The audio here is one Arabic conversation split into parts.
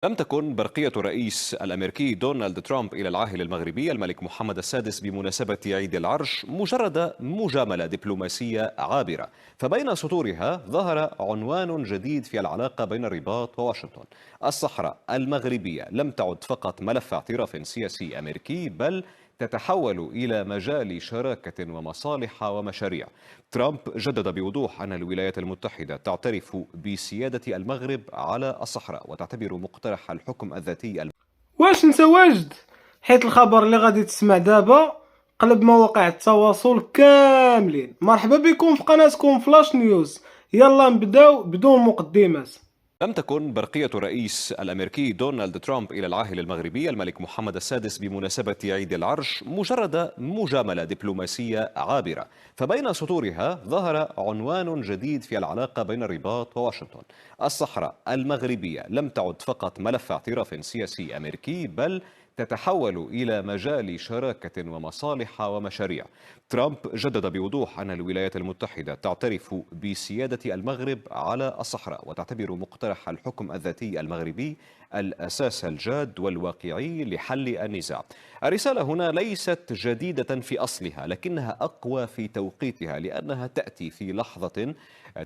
لم تكن برقية الرئيس الأمريكي دونالد ترامب إلى العاهل المغربي الملك محمد السادس بمناسبة عيد العرش مجرد مجاملة دبلوماسية عابرة، فبين سطورها ظهر عنوان جديد في العلاقة بين الرباط وواشنطن. الصحراء المغربية لم تعد فقط ملف اعتراف سياسي أمريكي، بل تتحول إلى مجال شراكة ومصالح ومشاريع. ترامب جدد بوضوح أن الولايات المتحدة تعترف بسيادة المغرب على الصحراء وتعتبر مقترح الحكم الذاتي. واش انت واجد؟ حيت الخبر اللي غادي تسمع دابا قلب مواقع التواصل كاملين. مرحبا بكم في قناتكم فلاش نيوز. يلا نبداو بدون مقدمات. لم تكن برقية الرئيس الأمريكي دونالد ترامب إلى العاهل المغربي الملك محمد السادس بمناسبة عيد العرش مجرد مجاملة دبلوماسية عابرة، فبين سطورها ظهر عنوان جديد في العلاقة بين الرباط وواشنطن. الصحراء المغربية لم تعد فقط ملف اعتراف سياسي أمريكي، بل تتحول إلى مجال شراكة ومصالح ومشاريع. ترامب جدد بوضوح أن الولايات المتحدة تعترف بسيادة المغرب على الصحراء وتعتبر مقترح الحكم الذاتي المغربي الأساس الجاد والواقعي لحل النزاع. الرسالة هنا ليست جديدة في أصلها، لكنها أقوى في توقيتها، لأنها تأتي في لحظة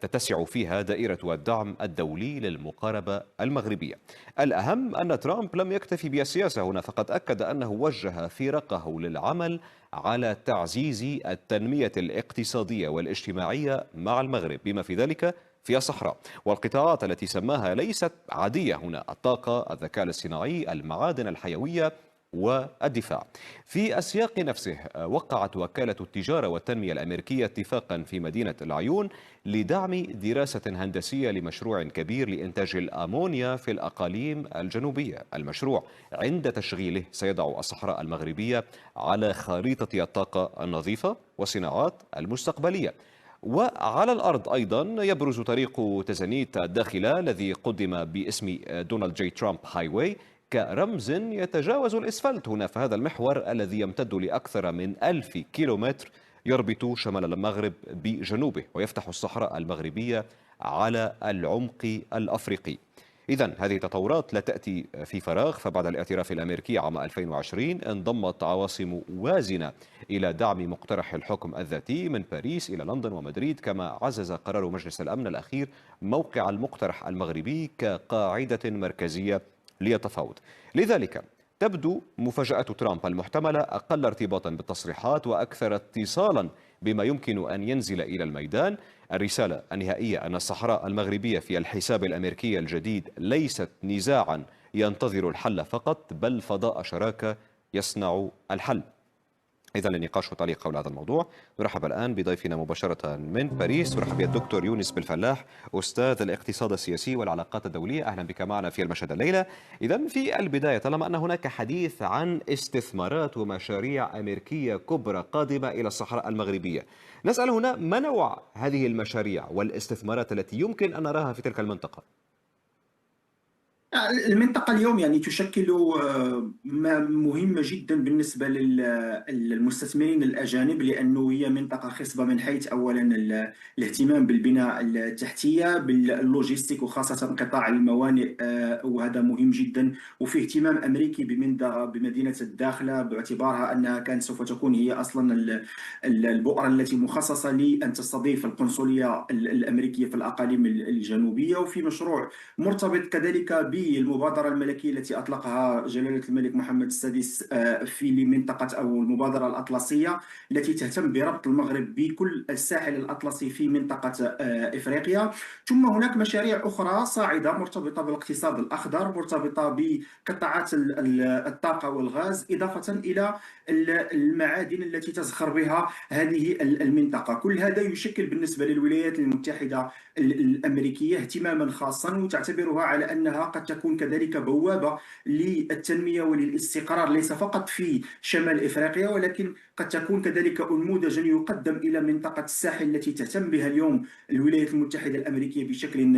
تتسع فيها دائرة الدعم الدولي للمقاربة المغربية. الأهم أن ترامب لم يكتفي بالسياسة هنا، فقد أكد أنه وجه فرقه للعمل على تعزيز التنمية الاقتصادية والاجتماعية مع المغرب، بما في ذلك في الصحراء. والقطاعات التي سماها ليست عادية هنا: الطاقة، الذكاء الاصطناعي، المعادن الحيوية والدفاع. في السياق نفسه وقعت وكالة التجارة والتنمية الأمريكية اتفاقا في مدينة العيون لدعم دراسة هندسية لمشروع كبير لإنتاج الأمونيا في الأقاليم الجنوبية. المشروع عند تشغيله سيضع الصحراء المغربية على خريطة الطاقة النظيفة والصناعات المستقبلية. وعلى الأرض أيضا يبرز طريق تزانيت الداخلة الذي قدم باسم دونالد جي ترامب هايواي كرمز يتجاوز الإسفلت هنا، فهذا المحور الذي يمتد لأكثر من 1000 كيلومتر يربط شمال المغرب بجنوبه ويفتح الصحراء المغربية على العمق الأفريقي. إذن هذه التطورات لا تأتي في فراغ، فبعد الاعتراف الأمريكي عام 2020 انضمت عواصم وازنة إلى دعم مقترح الحكم الذاتي من باريس إلى لندن ومدريد، كما عزز قرار مجلس الأمن الأخير موقع المقترح المغربي كقاعدة مركزية للتفاوض. لذلك تبدو مفاجأة ترامب المحتملة أقل ارتباطا بالتصريحات وأكثر اتصالا بما يمكن أن ينزل إلى الميدان. الرسالة النهائية أن الصحراء المغربية في الحساب الأمريكي الجديد ليست نزاعا ينتظر الحل فقط، بل فضاء شراكة يصنع الحل. إذا للنقاش وتعليق حول هذا الموضوع نرحب الآن بضيفنا مباشرة من باريس. نرحب بالدكتور يونس بالفلاح، أستاذ الاقتصاد السياسي والعلاقات الدولية. أهلا بك معنا في المشهد الليلة. إذا في البداية، طالما أن هناك حديث عن استثمارات ومشاريع أمريكية كبرى قادمة إلى الصحراء المغربية، نسأل هنا: ما نوع هذه المشاريع والاستثمارات التي يمكن أن نراها في تلك المنطقة؟ المنطقة اليوم يعني تشكل مهمة جدا بالنسبة للمستثمرين الأجانب، لأنه هي منطقة خصبة من حيث أولا الاهتمام بالبناء التحتية باللوجيستيك وخاصة قطاع الموانئ، وهذا مهم جدا. وفي اهتمام أمريكي بمدينة الداخلة باعتبارها أنها كانت سوف تكون هي أصلا البؤرة التي مخصصة لأن تستضيف القنصلية الأمريكية في الأقاليم الجنوبية. وفي مشروع مرتبط كذلك بالمبادرة الملكية التي أطلقها جلالة الملك محمد السادس في منطقة أو المبادرة الأطلسية التي تهتم بربط المغرب بكل الساحل الأطلسي في منطقة إفريقيا. ثم هناك مشاريع أخرى صاعدة مرتبطة بالاقتصاد الأخضر، مرتبطة بقطاعات الطاقة والغاز، إضافة إلى المعادن التي تزخر بها هذه المنطقة. كل هذا يشكل بالنسبة للولايات المتحدة الأمريكية اهتماما خاصا، وتعتبرها على أنها قد تكون كذلك بوابة للتنمية وللاستقرار ليس فقط في شمال إفريقيا، ولكن قد تكون كذلك نموذجا يقدم إلى منطقة الساحل التي تهتم بها اليوم الولايات المتحدة الأمريكية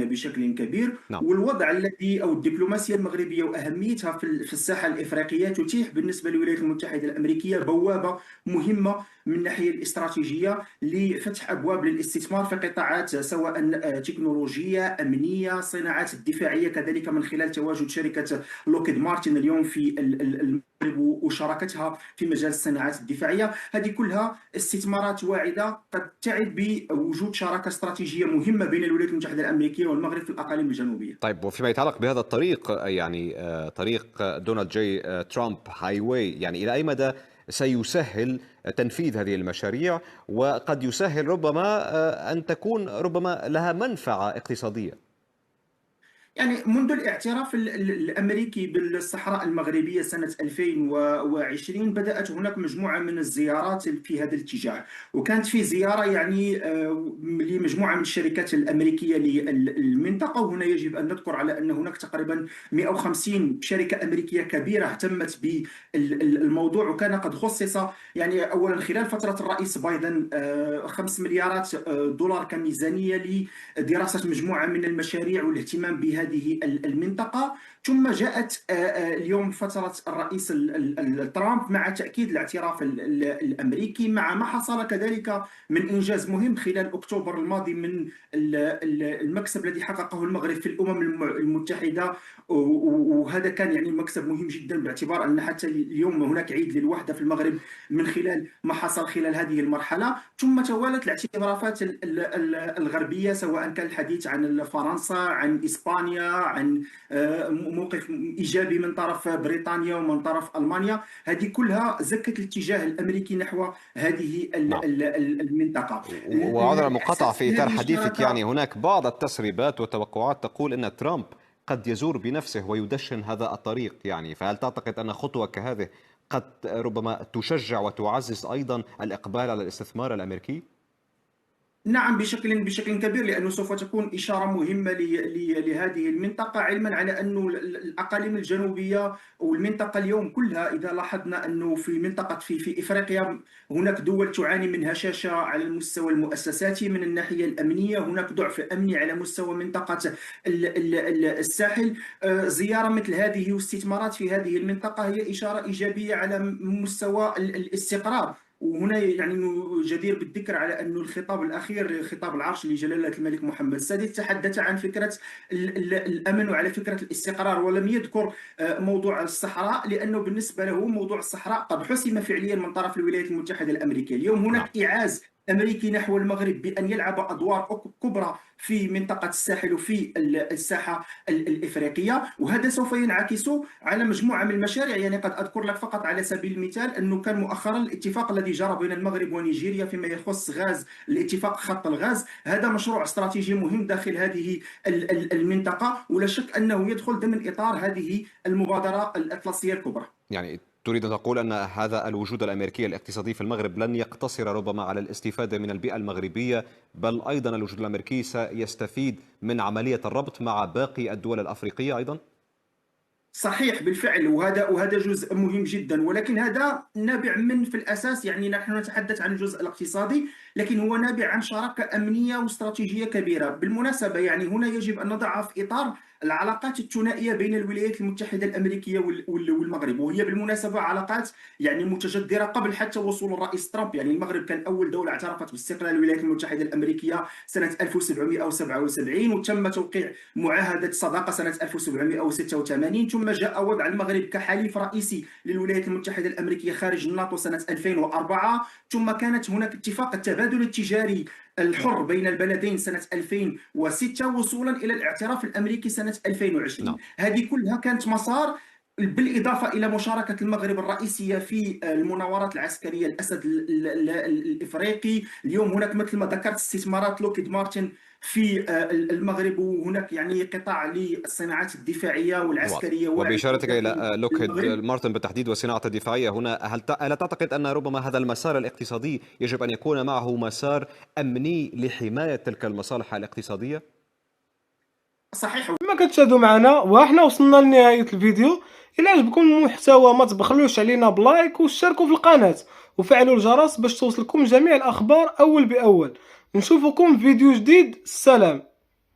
بشكل كبير. نعم. والوضع الذي أو الدبلوماسية المغربية وأهميتها في الساحة الإفريقية تتيح بالنسبة للولايات المتحدة الأمريكية بوابة مهمة من الناحية الاستراتيجية لفتح أبواب للاستثمار في قطاعات سواء تكنولوجية، أمنية، صناعات الدفاعية كذلك من خلال خلال تواجد شركة لوكيد مارتن اليوم في المغرب وشراكتها في مجال الصناعات الدفاعية. هذه كلها استثمارات واعدة قد تعد بوجود شراكة استراتيجية مهمة بين الولايات المتحدة الأمريكية والمغرب في الأقاليم الجنوبية. طيب، وفيما يتعلق بهذا الطريق، يعني طريق دونالد جي ترامب هاي واي، يعني إلى أي مدى سيسهل تنفيذ هذه المشاريع، وقد يسهل ربما أن تكون ربما لها منفعة اقتصادية؟ يعني منذ الاعتراف الأمريكي بالصحراء المغربية سنة 2020 بدأت هناك مجموعة من الزيارات في هذا الاتجاه، وكانت في زيارة يعني لمجموعة من الشركات الأمريكية للمنطقة. وهنا يجب أن نذكر على أن هناك تقريبا 150 شركة أمريكية كبيرة اهتمت بالموضوع، وكان قد خصص يعني أولا خلال فترة الرئيس بايدن 5 مليارات دولار كميزانية لدراسة مجموعة من المشاريع والاهتمام بهذه المنطقة. ثم جاءت اليوم فترة الرئيس ترامب مع تأكيد الاعتراف الأمريكي، مع ما حصل كذلك من إنجاز مهم خلال أكتوبر الماضي من المكسب الذي حققه المغرب في الأمم المتحدة. وهذا كان يعني مكسب مهم جدا، باعتبار أن حتى اليوم هناك عيد للوحدة في المغرب من خلال ما حصل خلال هذه المرحلة. ثم توالت الاعترافات الغربية، سواء كان الحديث عن فرنسا، عن إسبانيا، عن موقف إيجابي من طرف بريطانيا ومن طرف ألمانيا. هذه كلها زكت الاتجاه الأمريكي نحو هذه المنطقة. وعذرا المقاطعة في إطار حديثك، يعني هناك بعض التسريبات والتوقعات تقول أن ترامب قد يزور بنفسه ويدشن هذا الطريق، يعني فهل تعتقد أن خطوة كهذه قد ربما تشجع وتعزز أيضا الإقبال على الاستثمار الأمريكي؟ نعم، بشكل كبير، لأنه سوف تكون إشارة مهمة لهذه المنطقة، علما على أن الأقاليم الجنوبية والمنطقة اليوم كلها، إذا لاحظنا أنه في منطقة في إفريقيا هناك دول تعاني من هشاشة على المستوى المؤسساتي. من الناحية الأمنية هناك ضعف أمني على مستوى منطقة الساحل. زيارة مثل هذه واستثمارات في هذه المنطقة هي إشارة إيجابية على مستوى الاستقرار. وهنا يعني جدير بالذكر على أن الخطاب الأخير، خطاب العرش لجلالة الملك محمد السادس، تحدث عن فكرة الأمن وعلى فكرة الاستقرار، ولم يذكر موضوع الصحراء، لأنه بالنسبة له موضوع الصحراء قد حسم فعليا من طرف الولايات المتحدة الأمريكية. اليوم هناك إعاز أمريكي نحو المغرب بأن يلعب أدوار كبرى في منطقة الساحل وفي الساحة الإفريقية، وهذا سوف ينعكس على مجموعة من المشاريع. يعني قد أذكر لك فقط على سبيل المثال أنه كان مؤخرا الاتفاق الذي جرى بين المغرب ونيجيريا فيما يخص غاز، الاتفاق خط الغاز. هذا مشروع استراتيجي مهم داخل هذه المنطقة، ولا شك أنه يدخل ضمن إطار هذه المبادرة الأطلسية الكبرى. يعني تريد أن تقول أن هذا الوجود الأمريكي الاقتصادي في المغرب لن يقتصر ربما على الاستفادة من البيئة المغربية، بل أيضا الوجود الأمريكي سيستفيد من عملية الربط مع باقي الدول الأفريقية أيضا؟ صحيح بالفعل، وهذا جزء مهم جدا، ولكن هذا نابع من في الأساس، يعني نحن نتحدث عن الجزء الاقتصادي، لكن هو نابع عن شراكة أمنية واستراتيجية كبيرة. بالمناسبة يعني هنا يجب أن نضع في إطار العلاقات الثنائية بين الولايات المتحدة الأمريكية والمغرب، وهي بالمناسبة علاقات يعني متجذرة قبل حتى وصول الرئيس ترامب. يعني المغرب كان أول دولة اعترفت باستقلال الولايات المتحدة الأمريكية سنة 1777، وتم توقيع معاهدة صداقة سنة 1786. ثم جاء وضع المغرب كحليف رئيسي للولايات المتحدة الأمريكية خارج الناتو سنة 2004. ثم كانت هناك اتفاق التبادل التجاري الحر بين البلدين سنة 2006، وصولا إلى الاعتراف الأمريكي سنة 2020. هذه كلها كانت مسار، بالإضافة إلى مشاركة المغرب الرئيسية في المناورات العسكرية الأسد الإفريقي. اليوم هناك مثل ما ذكرت استثمارات لوكيد مارتن في المغرب، وهناك يعني قطاع للصناعات الدفاعية والعسكرية. وبإشارتك إلى لوكيد مارتن بالتحديد والصناعة الدفاعية هنا، ألا تعتقد أن ربما هذا المسار الاقتصادي يجب أن يكون معه مسار أمني لحماية تلك المصالح الاقتصادية؟ صحيح. كما كتشاهدوا معنا وإحنا وصلنا لنهاية الفيديو. إلا عجبكم المحتوى ما تبخلوش علينا بلايك واشتركوا في القناة وفعلوا الجرس باش توصلكم جميع الأخبار أول بأول. نشوفكم في فيديو جديد. السلام.